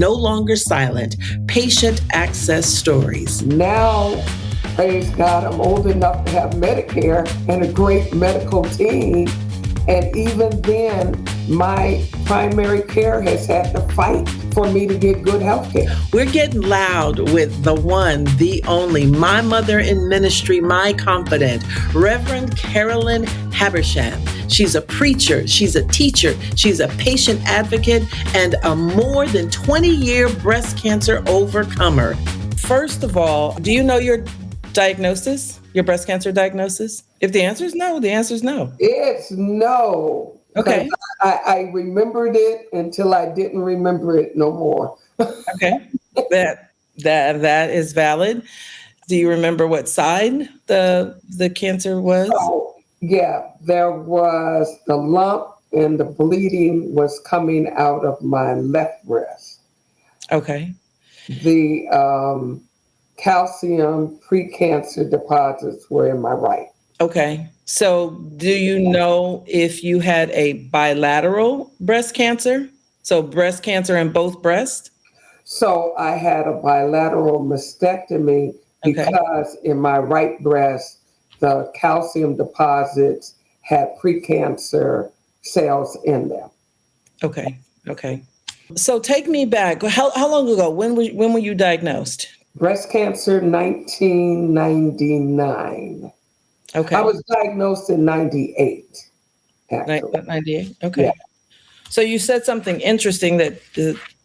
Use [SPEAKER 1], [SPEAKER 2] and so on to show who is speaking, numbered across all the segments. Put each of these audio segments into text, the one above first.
[SPEAKER 1] no longer silent, patient access stories.
[SPEAKER 2] Now, praise God, I'm old enough to have Medicare and a great medical team. And even then, my primary care has had to fight for me to get good health care.
[SPEAKER 1] We're getting loud with the one, the only, my mother in ministry, my confidant, Reverend Carolyn Habersham. She's a preacher, she's a teacher, she's a patient advocate, and a more than 20-year breast cancer overcomer. First of all, do you know your diagnosis, your breast cancer diagnosis? If the answer is no, the answer is no.
[SPEAKER 2] It's no.
[SPEAKER 1] Okay.
[SPEAKER 2] I remembered it until I didn't remember it no more.
[SPEAKER 1] Okay. That is valid. Do you remember what side the cancer was?
[SPEAKER 2] Oh, yeah, there was the lump and the bleeding was coming out of my left breast.
[SPEAKER 1] Okay.
[SPEAKER 2] The calcium precancer deposits were in my right.
[SPEAKER 1] Okay. So do you know if you had a bilateral breast cancer? So breast cancer in both breasts?
[SPEAKER 2] So I had a bilateral mastectomy because in my right breast, the calcium deposits had precancer cells in them.
[SPEAKER 1] Okay. Okay. So take me back. How long ago? When were you diagnosed?
[SPEAKER 2] Breast cancer, 1999.
[SPEAKER 1] Okay.
[SPEAKER 2] I was diagnosed in 98, actually.
[SPEAKER 1] 98? Okay.
[SPEAKER 2] Yeah.
[SPEAKER 1] So you said something interesting that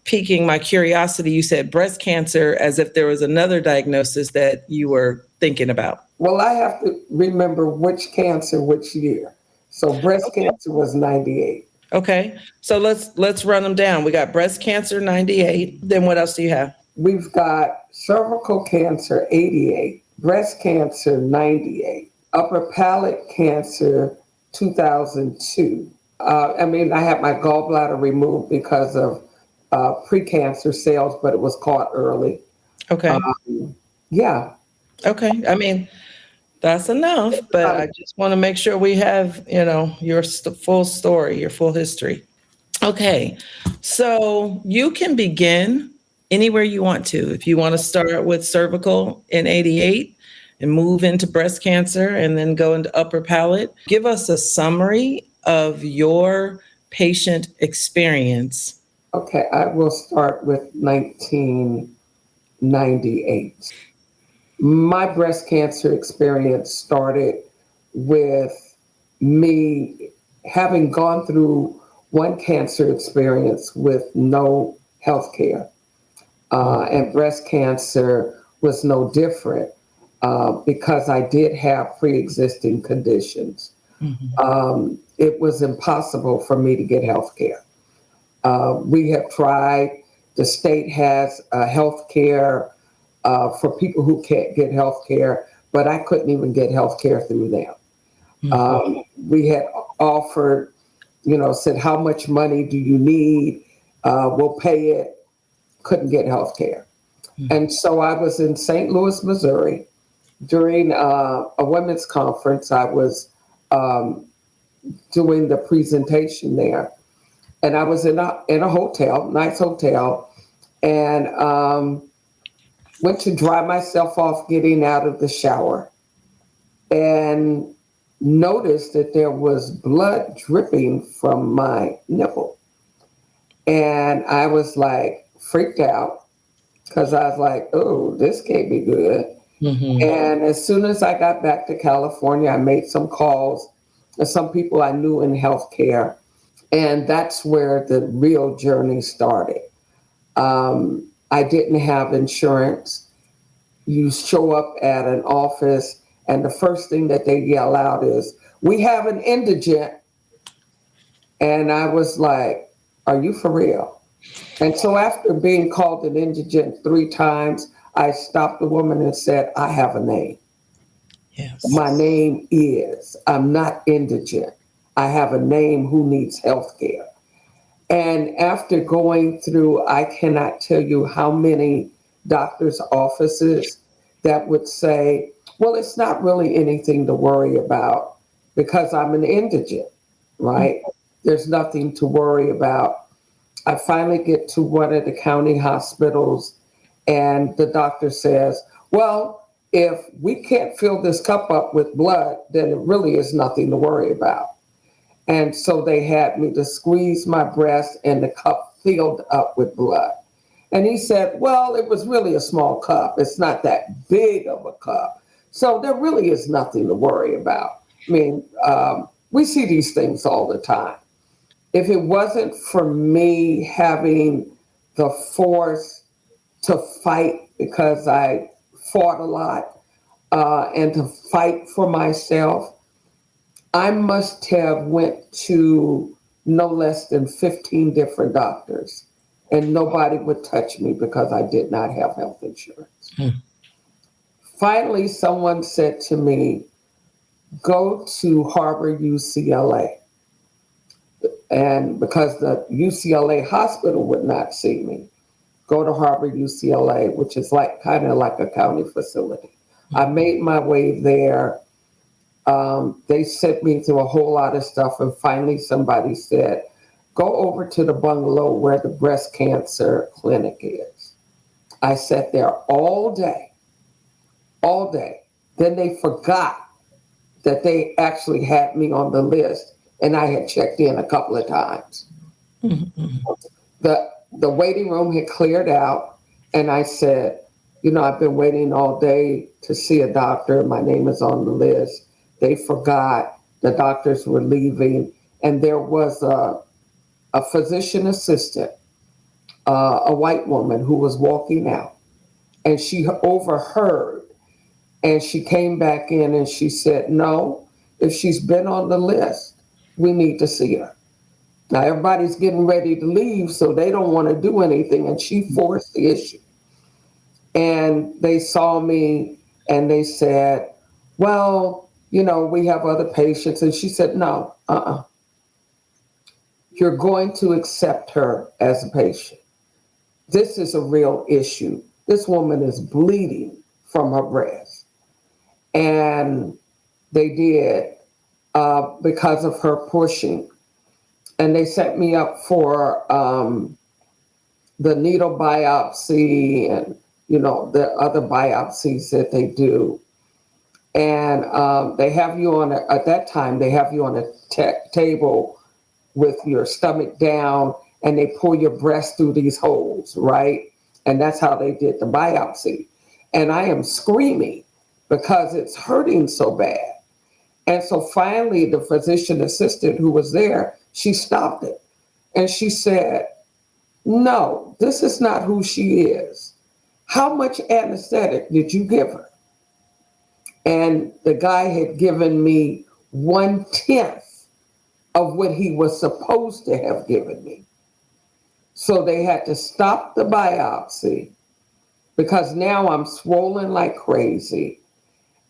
[SPEAKER 1] piquing my curiosity. You said breast cancer as if there was another diagnosis that you were thinking about.
[SPEAKER 2] Well, I have to remember which cancer, which year. So breast cancer was 98.
[SPEAKER 1] Okay. So let's run them down. We got breast cancer 98. Then what else do you have?
[SPEAKER 2] We've got cervical cancer 88, breast cancer 98, upper palate cancer 2002. I had my gallbladder removed because of precancer cells, but it was caught early.
[SPEAKER 1] Okay.
[SPEAKER 2] Yeah.
[SPEAKER 1] Okay. That's enough, but I just want to make sure we have, your full story, your full history. Okay. So you can begin anywhere you want to. If you want to start with cervical in 88 and move into breast cancer and then go into upper palate, give us a summary of your patient experience.
[SPEAKER 2] Okay, I will start with 1998. My breast cancer experience started with me having gone through one cancer experience with no health care. And breast cancer was no different because I did have pre-existing conditions. Mm-hmm. It was impossible for me to get health care. We have tried, the state has health care for people who can't get health care, but I couldn't even get health care through them. Mm-hmm. We had offered, said, how much money do you need? We'll pay it. Couldn't get health care. Mm-hmm. And so I was in St. Louis, Missouri during a women's conference. I was doing the presentation there. And I was in a hotel, nice hotel, and went to dry myself off getting out of the shower and noticed that there was blood dripping from my nipple. And I was like freaked out because I was like, oh, this can't be good. Mm-hmm. And as soon as I got back to California, I made some calls to some people I knew in healthcare. And that's where the real journey started. I didn't have insurance. You show up at an office and the first thing that they yell out is, we have an indigent. And I was like, are you for real? And so after being called an indigent 3 times, I stopped the woman and said, I have a name. Yes. My name is, I'm not indigent. I have a name who needs health care. And after going through, I cannot tell you how many doctors' offices that would say, well, it's not really anything to worry about because I'm an indigent, right? Mm-hmm. There's nothing to worry about. I finally get to one of the county hospitals, and the doctor says, well, if we can't fill this cup up with blood, then it really is nothing to worry about. And so they had me to squeeze my breast, and the cup filled up with blood. And he said, well, it was really a small cup. It's not that big of a cup. So there really is nothing to worry about. I mean, we see these things all the time. If it wasn't for me having the force to fight, because I fought a lot, and to fight for myself, I must have went to no less than 15 different doctors, and nobody would touch me because I did not have health insurance. Finally, someone said to me, go to Harbor UCLA. And because the UCLA hospital would not see me, go to Harbor UCLA, which is like kind of like a county facility. I made my way there. They sent me through a whole lot of stuff, and finally somebody said, go over to the bungalow where the breast cancer clinic is. I sat there all day. Then they forgot that they actually had me on the list, and I had checked in a couple of times. The waiting room had cleared out, and I said, I've been waiting all day to see a doctor. My name is on the list. They forgot. The doctors were leaving, and there was a physician assistant, a white woman who was walking out, and she overheard, and she came back in and she said, no, if she's been on the list, we need to see her. Now everybody's getting ready to leave, so they don't want to do anything, and she forced the issue. And they saw me and they said, well, we have other patients. And she said, no, you're going to accept her as a patient. This is a real issue. This woman is bleeding from her breast. And they did, because of her pushing. And they set me up for the needle biopsy and, the other biopsies that they do. And they have you at that time, they have you on a table with your stomach down, and they pull your breast through these holes, right? And that's how they did the biopsy. And I am screaming because it's hurting so bad. And so finally, the physician assistant who was there, she stopped it. And she said, no, this is not who she is. How much anesthetic did you give her? And the guy had given me 1/10 of what he was supposed to have given me. So they had to stop the biopsy because now I'm swollen like crazy.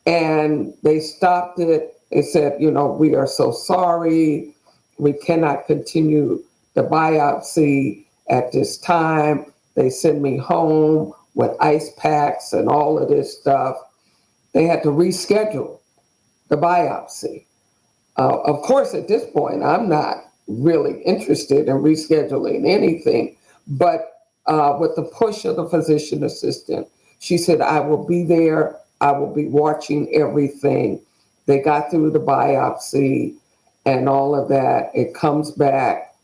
[SPEAKER 2] And they stopped it. They said, we are so sorry. We cannot continue the biopsy at this time. They send me home with ice packs and all of this stuff. They had to reschedule the biopsy. Of course, at this point, I'm not really interested in rescheduling anything, but with the push of the physician assistant, she said, I will be there. I will be watching everything. They got through the biopsy and all of that. It comes back.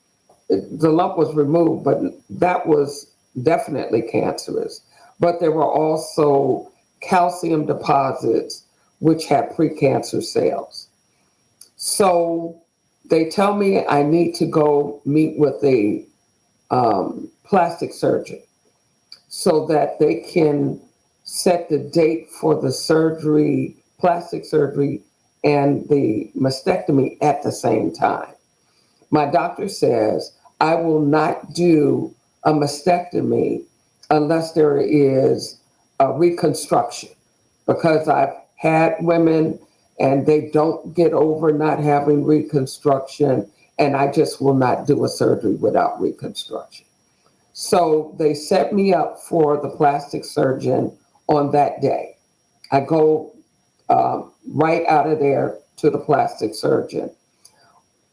[SPEAKER 2] The lump was removed, but that was definitely cancerous. But there were also calcium deposits, which had precancer cells. So they tell me I need to go meet with a plastic surgeon so that they can set the date for the surgery, plastic surgery, and the mastectomy at the same time. My doctor says I will not do a mastectomy unless there is a reconstruction, because I've had women and they don't get over not having reconstruction, and I just will not do a surgery without reconstruction. So they set me up for the plastic surgeon on that day. I go right out of there to the plastic surgeon.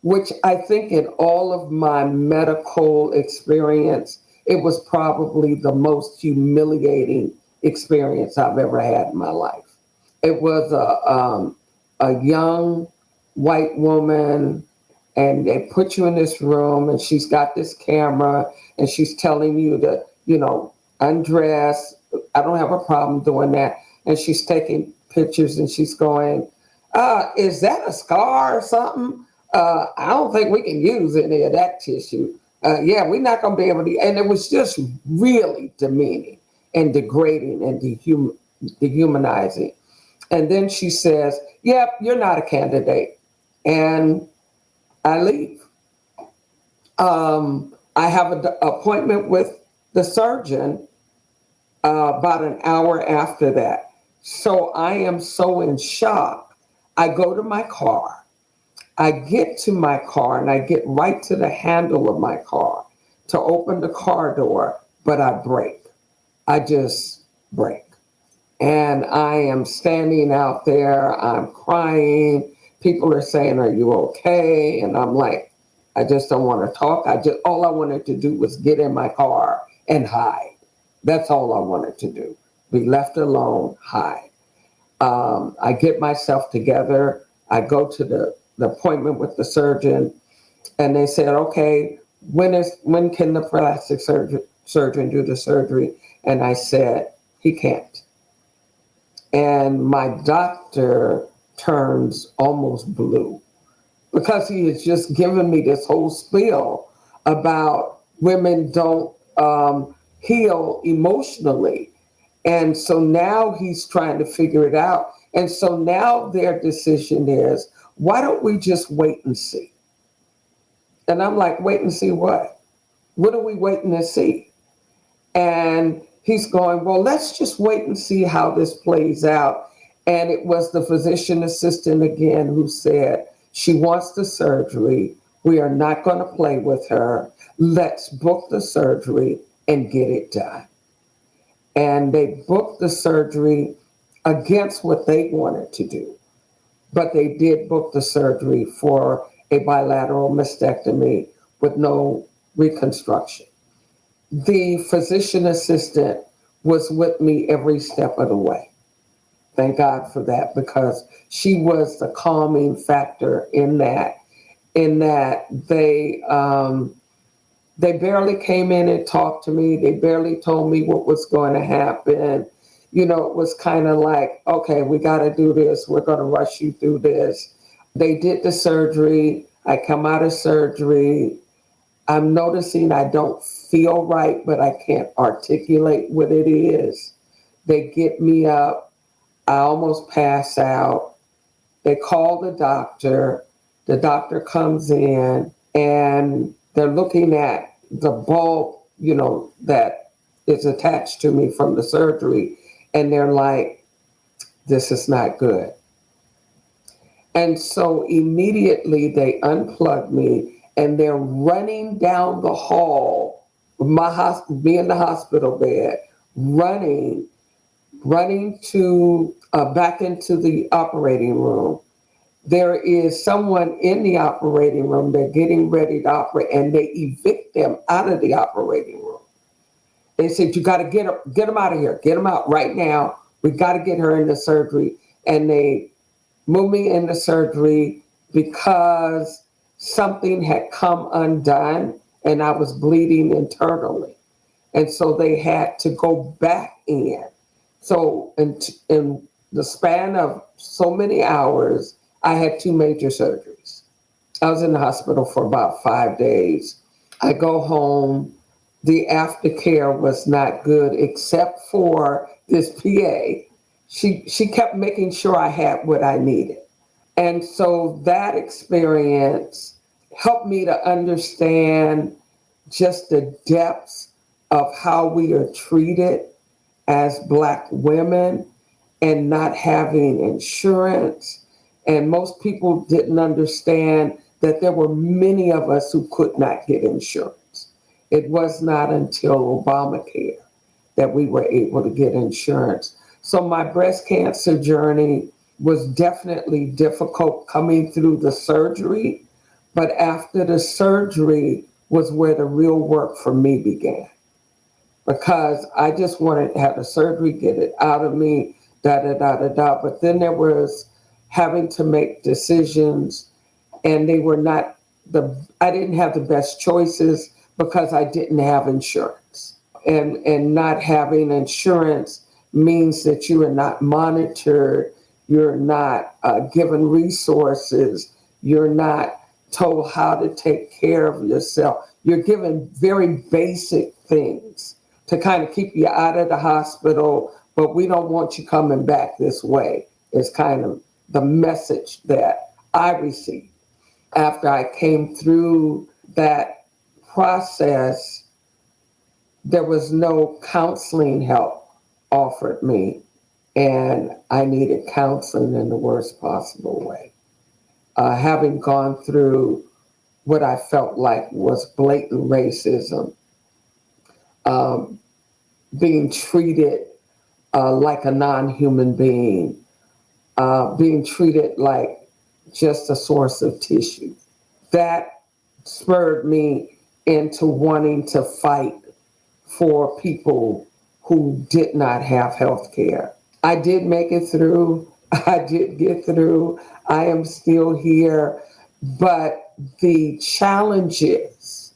[SPEAKER 2] which I think in all of my medical experience, it was probably the most humiliating experience I've ever had in my life. It was a young white woman, and they put you in this room, and she's got this camera, and she's telling you to, undress. I don't have a problem doing that. And she's taking pictures, and she's going, is that a scar or something? I don't think we can use any of that tissue. Yeah, we're not going to be able to. And it was just really demeaning and degrading and dehumanizing. And then she says, yep, you're not a candidate. And I leave. I have an appointment with the surgeon about an hour after that. So I am so in shock. I go to my car. I get to my car and I get right to the handle of my car to open the car door, but I break. I just break. And I am standing out there, I'm crying. People are saying, are you okay? And I'm like, I just don't want to talk. All I wanted to do was get in my car and hide. That's all I wanted to do. Be left alone, hide. I get myself together. I go to the appointment with the surgeon, and they said, okay, when can the plastic surgeon do the surgery? And I said, he can't. And my doctor turns almost blue because he has just given me this whole spiel about women don't heal emotionally. And so now he's trying to figure it out. And so now their decision is, why don't we just wait and see? And I'm like, wait and see what? What are we waiting to see? And he's going, well, let's just wait and see how this plays out. And it was the physician assistant again who said, she wants the surgery. We are not going to play with her. Let's book the surgery and get it done. And they booked the surgery against what they wanted to do. But they did book the surgery for a bilateral mastectomy with no reconstruction. The physician assistant was with me every step of the way. Thank God for that, because she was the calming factor in that they barely came in and talked to me. They barely told me what was going to happen. It was kind of like, okay, we got to do this. We're going to rush you through this. They did the surgery. I come out of surgery. I'm noticing I don't feel right, but I can't articulate what it is. They get me up. I almost pass out. They call the doctor. The doctor comes in and they're looking at the bulb, that is attached to me from the surgery. And they're like, this is not good. And so immediately they unplug me and they're running down the hall, me in the hospital bed, running to back into the operating room. There is someone in the operating room. They're getting ready to operate, and they evict them out of the operating room. They said, you got to get them out of here. Get them out right now. We got to get her into surgery. And they moved me into surgery because something had come undone and I was bleeding internally. And so they had to go back in. So in the span of so many hours, I had 2 major surgeries. I was in the hospital for about 5 days. I go home. The aftercare was not good, except for this PA. She kept making sure I had what I needed. And so that experience helped me to understand just the depths of how we are treated as Black women and not having insurance. And most people didn't understand that there were many of us who could not get insurance. It was not until Obamacare that we were able to get insurance. So my breast cancer journey was definitely difficult coming through the surgery, But after the surgery was where the real work for me began, because I just wanted to have the surgery, get it out of me, da da da da da. But then there was having to make decisions, and they were not I didn't have the best choices because I didn't have insurance. And not having insurance means that you are not monitored, you're not given resources, you're not told how to take care of yourself. You're given very basic things to kind of keep you out of the hospital, but we don't want you coming back this way, is kind of the message that I received. After I came through that process, there was no counseling help offered me, and I needed counseling in the worst possible way. Having gone through what I felt like was blatant racism, being treated like a non-human being, being treated like just a source of tissue. That spurred me into wanting to fight for people who did not have health care. I did make it through. I did get through. I am still here. But the challenges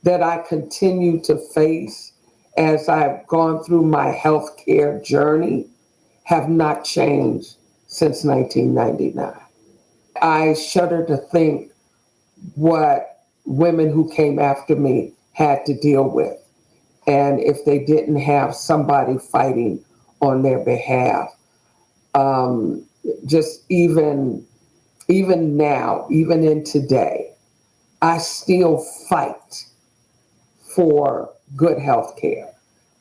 [SPEAKER 2] that I continue to face as I've gone through my healthcare journey have not changed since 1999. I shudder to think what women who came after me had to deal with, and if they didn't have somebody fighting on their behalf. Just even now, even in today, I still fight for good health care.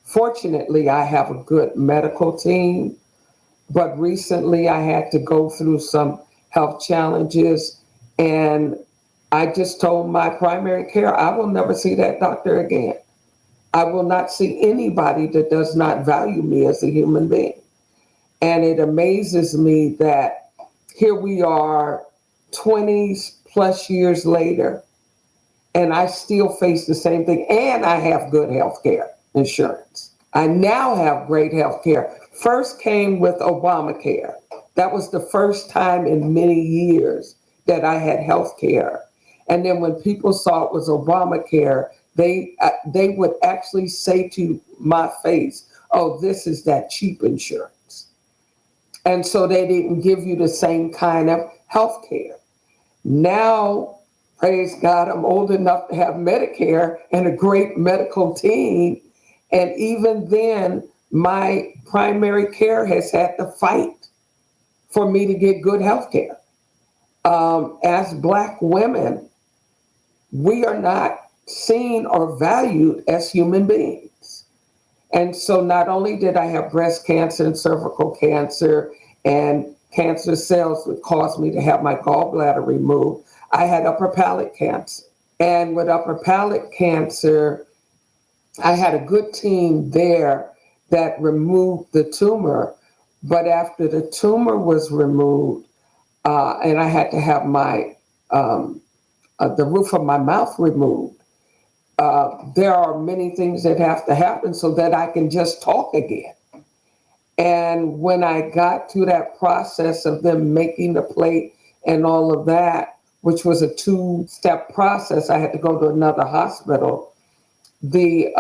[SPEAKER 2] Fortunately, I have a good medical team, but recently I had to go through some health challenges, and I just told my primary care, I will never see that doctor again. I will not see anybody that does not value me as a human being. And it amazes me that here we are 20 plus years later, and I still face the same thing. And I have good health care insurance. I now have great health care. First came with Obamacare. That was the first time in many years that I had health care. And then when people saw it was Obamacare, they would actually say to my face, oh, this is that cheap insurance. And so they didn't give you the same kind of health care. Now, praise God, I'm old enough to have Medicare and a great medical team. And even then, my primary care has had to fight for me to get good health care. As Black women, we are not seen or valued as human beings. And so not only did I have breast cancer and cervical cancer and cancer cells that caused me to have my gallbladder removed, I had upper palate cancer. And with upper palate cancer, I had a good team there that removed the tumor. But after the tumor was removed, and I had to have my the roof of my mouth removed, there are many things that have to happen so that I can just talk again. And when I got to that process of them making the plate and all of that, which was a 2-step process, I had to go to another hospital. The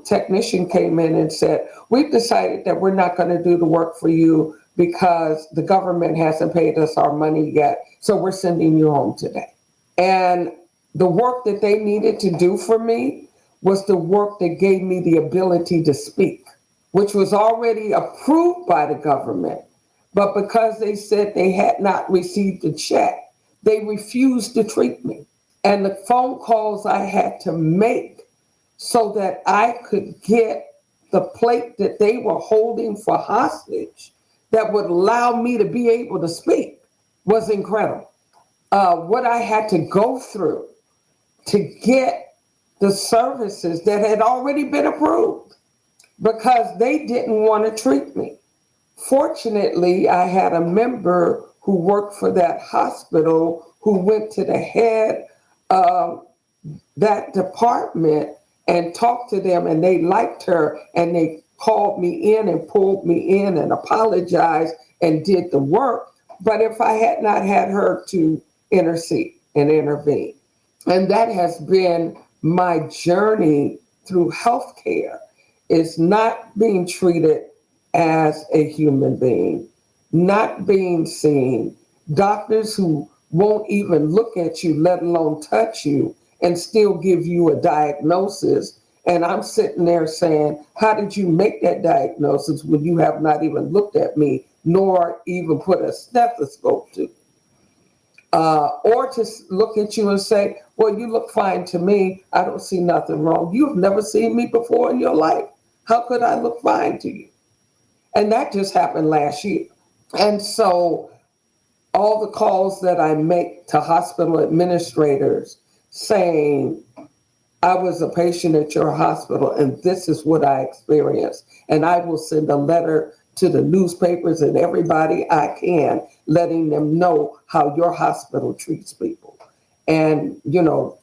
[SPEAKER 2] technician came in and said, we've decided that we're not going to do the work for you because the government hasn't paid us our money yet. So we're sending you home today. And the work that they needed to do for me was the work that gave me the ability to speak, which was already approved by the government. But because they said they had not received a check, they refused to treat me. And the phone calls I had to make so that I could get the plate that they were holding for hostage that would allow me to be able to speak was incredible. What I had to go through to get the services that had already been approved because they didn't want to treat me. Fortunately, I had a member who worked for that hospital who went to the head that department and talked to them, and they liked her, and they called me in and pulled me in and apologized and did the work. But if I had not had her to intercede and intervene, and that has been my journey through healthcare, is not being treated as a human being, not being seen, doctors who won't even look at you, let alone touch you, and still give you a diagnosis. And I'm sitting there saying, how did you make that diagnosis when you have not even looked at me, nor even put a stethoscope to? Or just look at you and say, well, you look fine to me. I don't see nothing wrong. You've never seen me before in your life. How could I look fine to you? And that just happened last year. And so all the calls that I make to hospital administrators saying, I was a patient at your hospital and this is what I experienced. And I will send a letter to the newspapers and everybody I can, letting them know how your hospital treats people. And, you know,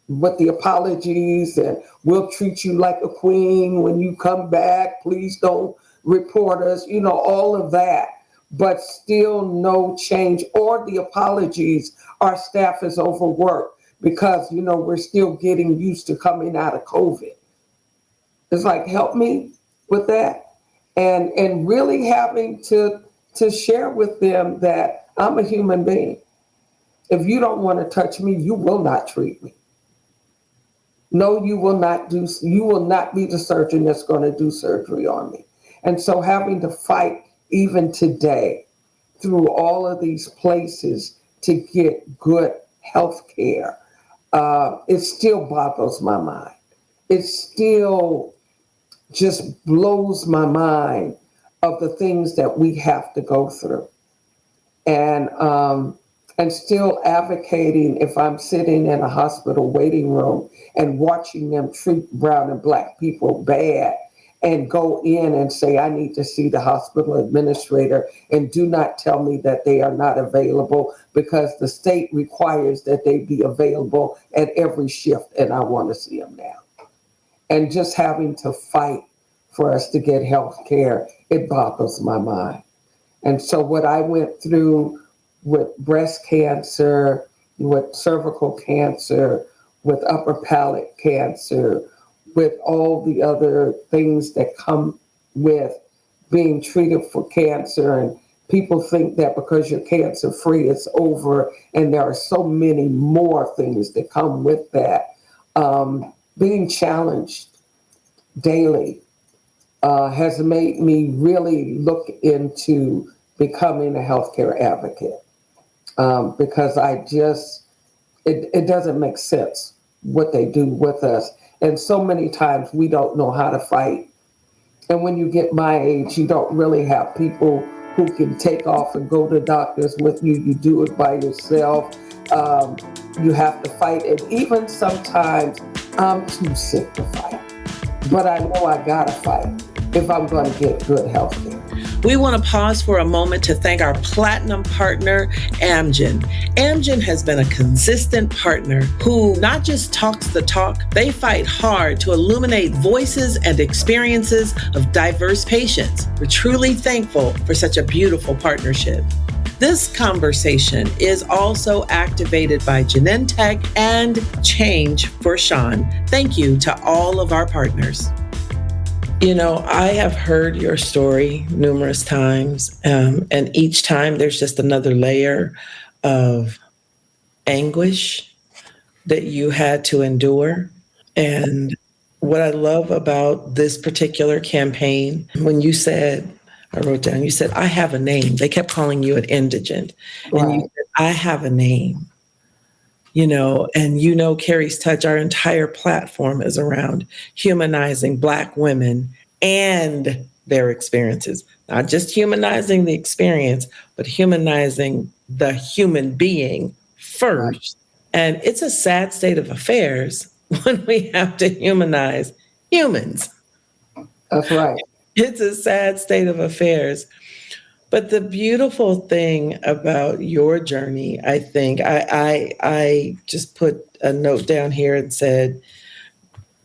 [SPEAKER 2] with the apologies, and we'll treat you like a queen when you come back. Please don't report us, you know, all of that. But still no change, or the apologies, our staff is overworked because, you know, we're still getting used to coming out of COVID. It's like, help me with that. And really having to share with them that I'm a human being. If you don't want to touch me, you will not treat me. No, you will not be the surgeon that's going to do surgery on me. And so having to fight even today through all of these places to get good health care, it still boggles my mind. It still just blows my mind of the things that we have to go through. And still advocating if I'm sitting in a hospital waiting room and watching them treat brown and black people bad, and go in and say, I need to see the hospital administrator, and do not tell me that they are not available because the state requires that they be available at every shift, and I want to see them now. And just having to fight for us to get health care, it boggles my mind. And so what I went through with breast cancer, with cervical cancer, with upper palate cancer, with all the other things that come with being treated for cancer. And people think that because you're cancer free, it's over. And there are so many more things that come with that. Being challenged daily has made me really look into becoming a healthcare advocate. Because it doesn't make sense what they do with us. And so many times we don't know how to fight. And when you get my age, you don't really have people who can take off and go to doctors with you. You do it by yourself. You have to fight. And even sometimes I'm too sick to fight. But I know I gotta fight if I'm gonna get good health care.
[SPEAKER 1] We want to pause for a moment to thank our platinum partner, Amgen. Amgen has been a consistent partner who not just talks the talk, they fight hard to illuminate voices and experiences of diverse patients. We're truly thankful for such a beautiful partnership. This conversation is also activated by Genentech and Change for Sean. Thank you to all of our partners. You know, I have heard your story numerous times, and each time there's just another layer of anguish that you had to endure. And what I love about this particular campaign, when you said, I wrote down, you said, I have a name. They kept calling you an indigent. Right. And you said, I have a name. You know, and you know, Carrie's Touch, our entire platform is around humanizing Black women and their experiences, not just humanizing the experience, but humanizing the human being first. Right. And it's a sad state of affairs when we have to humanize humans.
[SPEAKER 2] That's right.
[SPEAKER 1] It's a sad state of affairs. But the beautiful thing about your journey, I think, I just put a note down here and said,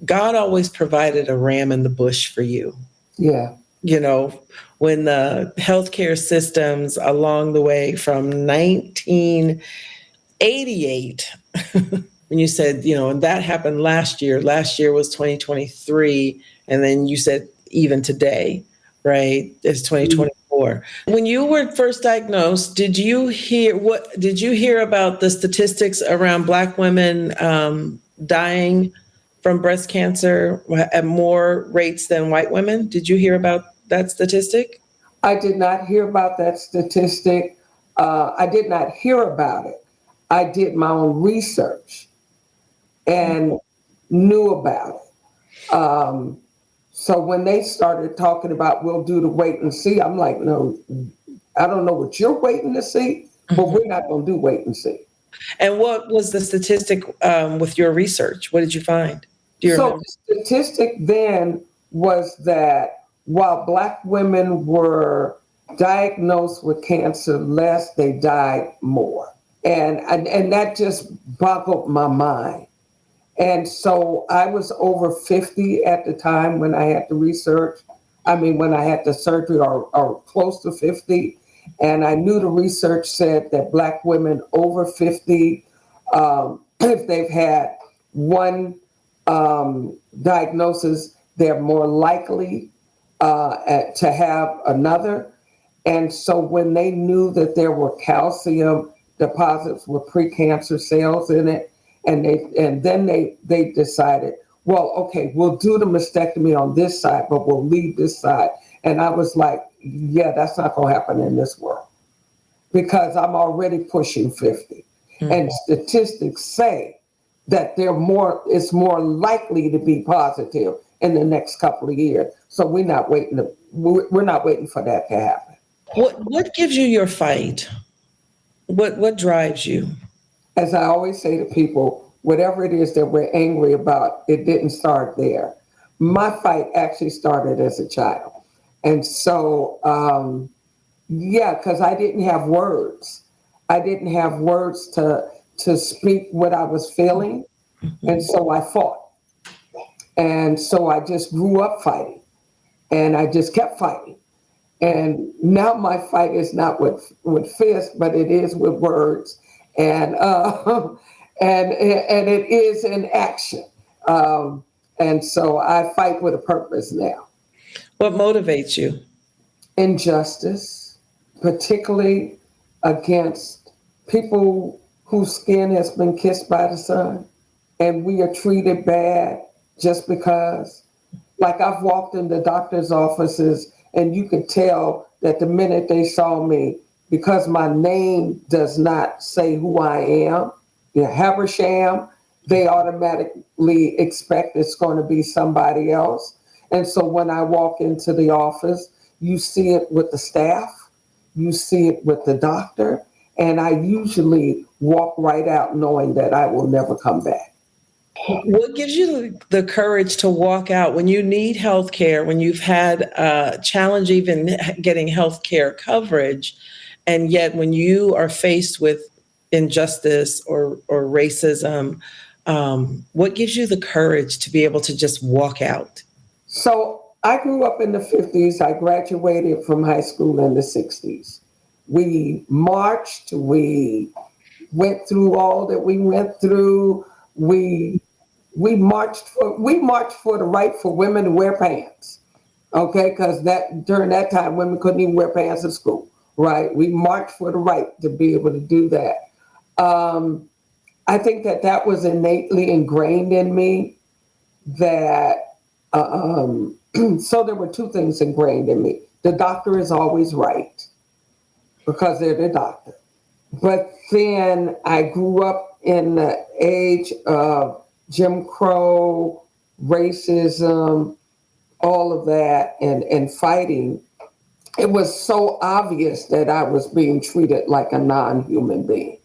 [SPEAKER 1] God always provided a ram in the bush for you.
[SPEAKER 2] Yeah.
[SPEAKER 1] You know, when the healthcare systems along the way from 1988, when you said, and that happened last year. Last year was 2023. And then you said even today, right? It's 2024. When you were first diagnosed, did you hear about the statistics around Black women dying from breast cancer at more rates than white women? Did you hear about that statistic?
[SPEAKER 2] I did not hear about that statistic. I did not hear about it. I did my own research and knew about it. So when they started talking about we'll do the wait and see, I'm like, no, I don't know what you're waiting to see, but we're not going to do wait and see.
[SPEAKER 1] And what was the statistic with your research? What did you find? Do you remember?
[SPEAKER 2] The statistic then was that while Black women were diagnosed with cancer less, they died more. And that just boggled my mind. And so I was over 50 at the time when I had the research. When I had the surgery, or close to 50. And I knew the research said that Black women over 50, if they've had one diagnosis, they're more likely to have another. And so when they knew that there were calcium deposits with precancer cells in it, and then they decided, well, okay, we'll do the mastectomy on this side, but we'll leave this side. And I was like, yeah, that's not going to happen in this world, because I'm already pushing 50. Mm-hmm. And statistics say that it's more likely to be positive in the next couple of years. So we're not waiting for that to happen.
[SPEAKER 1] What gives you your fight? What drives you?
[SPEAKER 2] As I always say to people, whatever it is that we're angry about, it didn't start there. My fight actually started as a child. And so, because I didn't have words. I didn't have words to speak what I was feeling. And so I fought. And so I just grew up fighting. And I just kept fighting. And now my fight is not with fists, but it is with words. And it is in action. And so I fight with a purpose now.
[SPEAKER 1] What motivates you?
[SPEAKER 2] Injustice, particularly against people whose skin has been kissed by the sun, and we are treated bad just because. Like, I've walked in the doctor's offices, and you could tell that the minute they saw me, because my name does not say who I am, Habersham, they automatically expect it's going to be somebody else. And so when I walk into the office, you see it with the staff, you see it with the doctor, and I usually walk right out knowing that I will never come back.
[SPEAKER 1] What gives you the courage to walk out when you need health care, when you've had a challenge even getting health care coverage, and yet when you are faced with injustice or racism, what gives you the courage to be able to just walk out?
[SPEAKER 2] So I grew up in the 50s. I graduated from high school in the 60s. We marched. We went through all that we went through. We marched for the right for women to wear pants. Okay, because during that time women couldn't even wear pants at school. Right? We marched for the right to be able to do that. I think that was innately ingrained in me. That so there were two things ingrained in me. The doctor is always right because they're the doctor. But then I grew up in the age of Jim Crow, racism, all of that, and fighting. It was so obvious that I was being treated like a non-human being.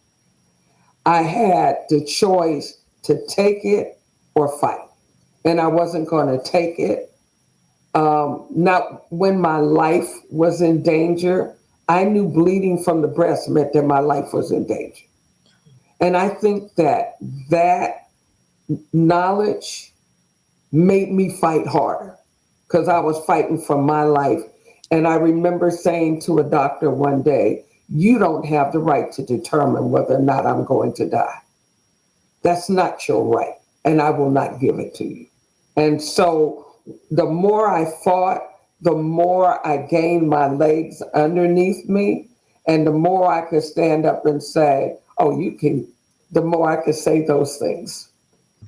[SPEAKER 2] I had the choice to take it or fight. And I wasn't going to take it. Not when my life was in danger. I knew bleeding from the breast meant that my life was in danger. And I think that knowledge made me fight harder because I was fighting for my life. And I remember saying to a doctor one day, you don't have the right to determine whether or not I'm going to die. That's not your right, and I will not give it to you. And so the more I fought, the more I gained my legs underneath me, and the more I could stand up and say, oh, you can, the more I could say those things.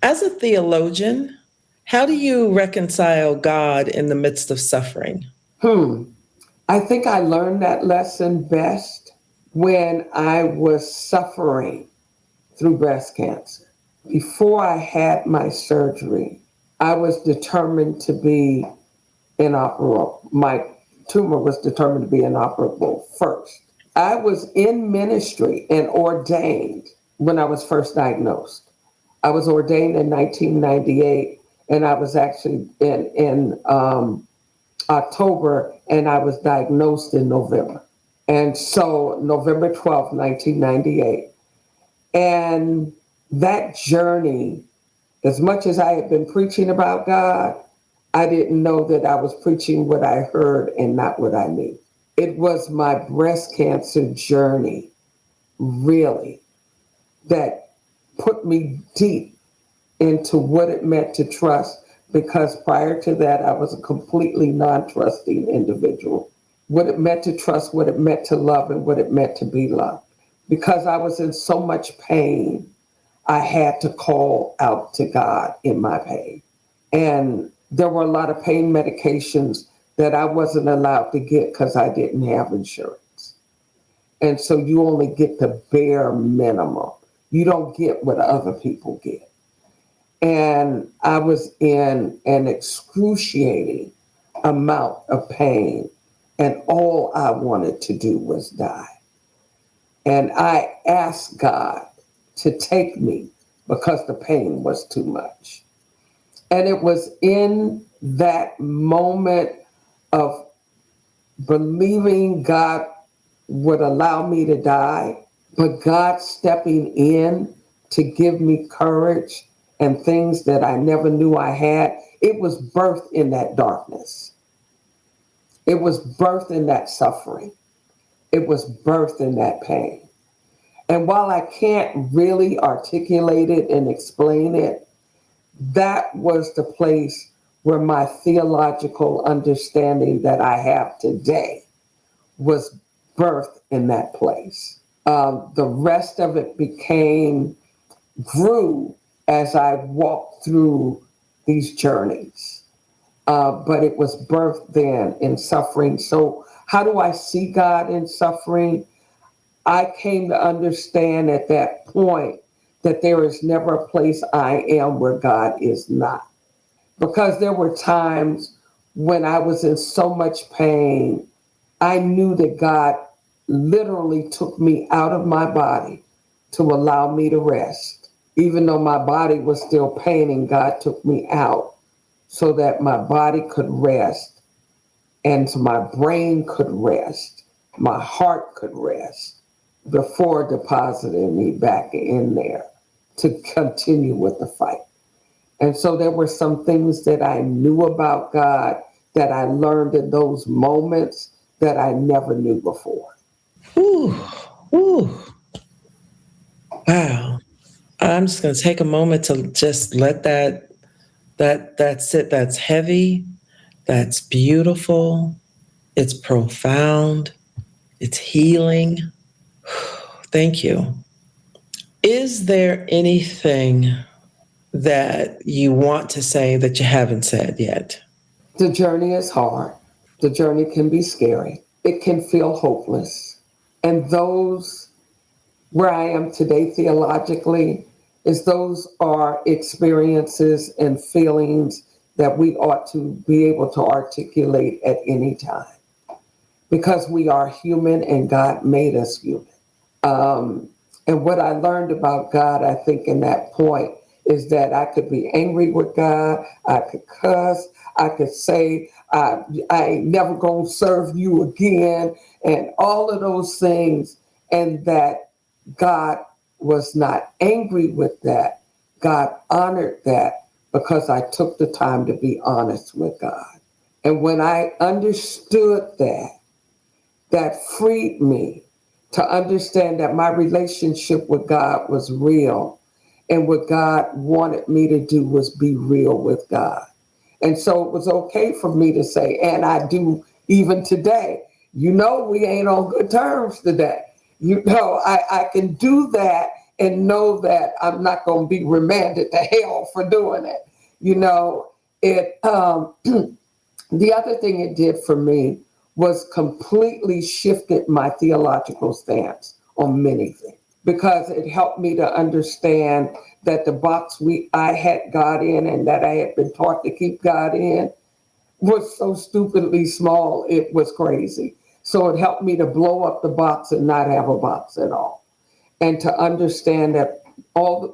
[SPEAKER 1] As a theologian, how do you reconcile God in the midst of suffering?
[SPEAKER 2] Hmm. I think I learned that lesson best when I was suffering through breast cancer. Before I had my surgery, I was determined to be inoperable. My tumor was determined to be inoperable first. I was in ministry and ordained when I was first diagnosed. I was ordained in 1998, and I was actually in October, and I was diagnosed in November. And so November 12th, 1998. And that journey, as much as I had been preaching about God, I didn't know that I was preaching what I heard and not what I knew. It was my breast cancer journey, really, that put me deep into what it meant to trust, because prior to that, I was a completely non-trusting individual. What it meant to trust, what it meant to love, and what it meant to be loved. Because I was in so much pain, I had to call out to God in my pain. And there were a lot of pain medications that I wasn't allowed to get because I didn't have insurance. And so you only get the bare minimum. You don't get what other people get. And I was in an excruciating amount of pain, and all I wanted to do was die. And I asked God to take me because the pain was too much. And it was in that moment of believing God would allow me to die, but God stepping in to give me courage and things that I never knew I had. It was birthed in that darkness. It was birthed in that suffering. It was birthed in that pain. And while I can't really articulate it and explain it, that was the place where my theological understanding that I have today was birthed in that place. The rest of it grew as I walked through these journeys. But it was birthed then in suffering. So how do I see God in suffering? I came to understand at that point that there is never a place I am where God is not. Because there were times when I was in so much pain, I knew that God literally took me out of my body to allow me to rest. Even though my body was still paining, God took me out so that my body could rest and so my brain could rest, my heart could rest before depositing me back in there to continue with the fight. And so there were some things that I knew about God that I learned in those moments that I never knew before.
[SPEAKER 1] Ooh, ooh, wow. I'm just going to take a moment to just let that sit. That's heavy. That's beautiful. It's profound. It's healing. Thank you. Is there anything that you want to say that you haven't said yet?
[SPEAKER 2] The journey is hard. The journey can be scary. It can feel hopeless. And those where I am today theologically is those are experiences and feelings that we ought to be able to articulate at any time because we are human and God made us human. And what I learned about God, I think, in that point is that I could be angry with God, I could cuss, I could say, I ain't never gonna serve you again, and all of those things, and that God was not angry with that. God honored that because I took the time to be honest with God. And when I understood that, that freed me to understand that my relationship with God was real. And what God wanted me to do was be real with God. And so it was okay for me to say, and I do even today, we ain't on good terms today. I can do that and know that I'm not going to be remanded to hell for doing it. The other thing it did for me was completely shifted my theological stance on many things, because it helped me to understand that the box I had God in and that I had been taught to keep God in was so stupidly small, it was crazy. So it helped me to blow up the box and not have a box at all. And to understand that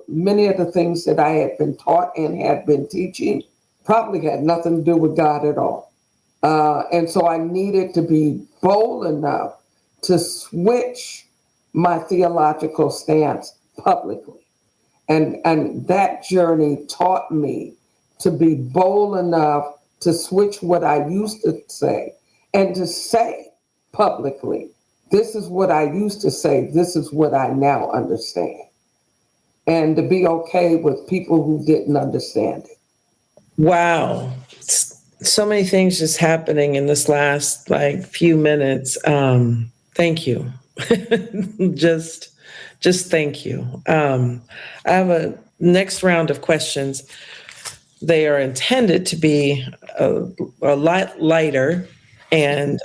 [SPEAKER 2] many of the things that I had been taught and had been teaching probably had nothing to do with God at all. And so I needed to be bold enough to switch my theological stance publicly. And that journey taught me to be bold enough to switch what I used to say and to say publicly, this is what I used to say, this is what I now understand. And to be okay with people who didn't understand it.
[SPEAKER 1] Wow. So many things just happening in this last few minutes. Thank you. just thank you. I have a next round of questions. They are intended to be a lot lighter, and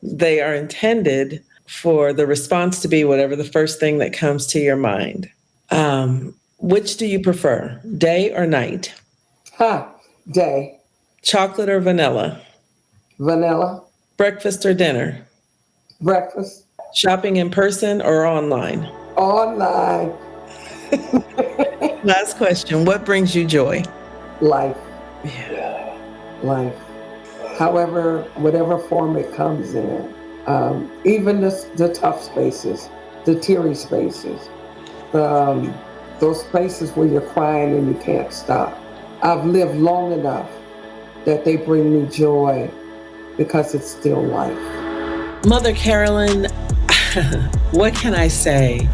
[SPEAKER 1] they are intended for the response to be whatever the first thing that comes to your mind. Which do you prefer, day or night?
[SPEAKER 2] Day.
[SPEAKER 1] Chocolate or vanilla?
[SPEAKER 2] Vanilla.
[SPEAKER 1] Breakfast or dinner?
[SPEAKER 2] Breakfast.
[SPEAKER 1] Shopping in person or online?
[SPEAKER 2] Online.
[SPEAKER 1] Last question. What brings you joy?
[SPEAKER 2] Life.
[SPEAKER 1] Yeah.
[SPEAKER 2] Life. However, whatever form it comes in. Even the tough spaces, the teary spaces, those spaces where you're crying and you can't stop. I've lived long enough that they bring me joy because it's still life.
[SPEAKER 1] Mother Carolyn, what can I say?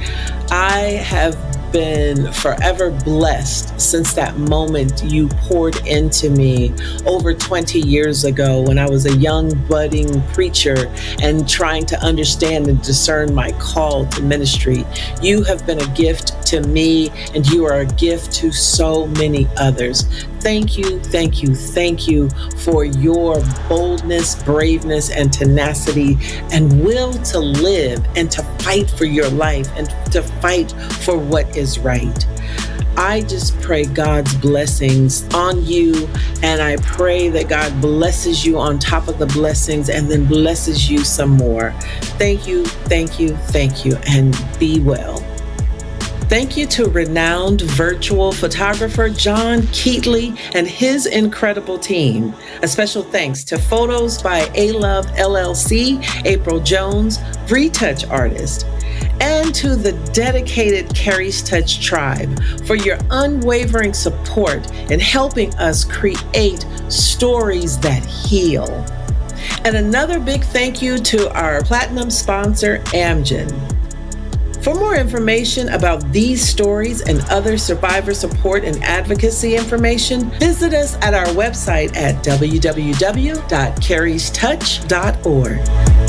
[SPEAKER 1] I have been forever blessed since that moment you poured into me over 20 years ago when I was a young budding preacher and trying to understand and discern my call to ministry. You have been a gift to me, and you are a gift to so many others. Thank you, thank you, thank you for your boldness, braveness, and tenacity and will to live and to fight for your life and to fight for what is right. I just pray God's blessings on you, and I pray that God blesses you on top of the blessings and then blesses you some more. Thank you, thank you, thank you, and be well. Thank you to renowned virtual photographer John Keatley and his incredible team. A special thanks to Photos by A Love LLC, April Jones, Retouch Artist, and to the dedicated Carrie's Touch Tribe for your unwavering support in helping us create stories that heal. And another big thank you to our platinum sponsor, Amgen. For more information about these stories and other survivor support and advocacy information, visit us at our website at www.carriestouch.org.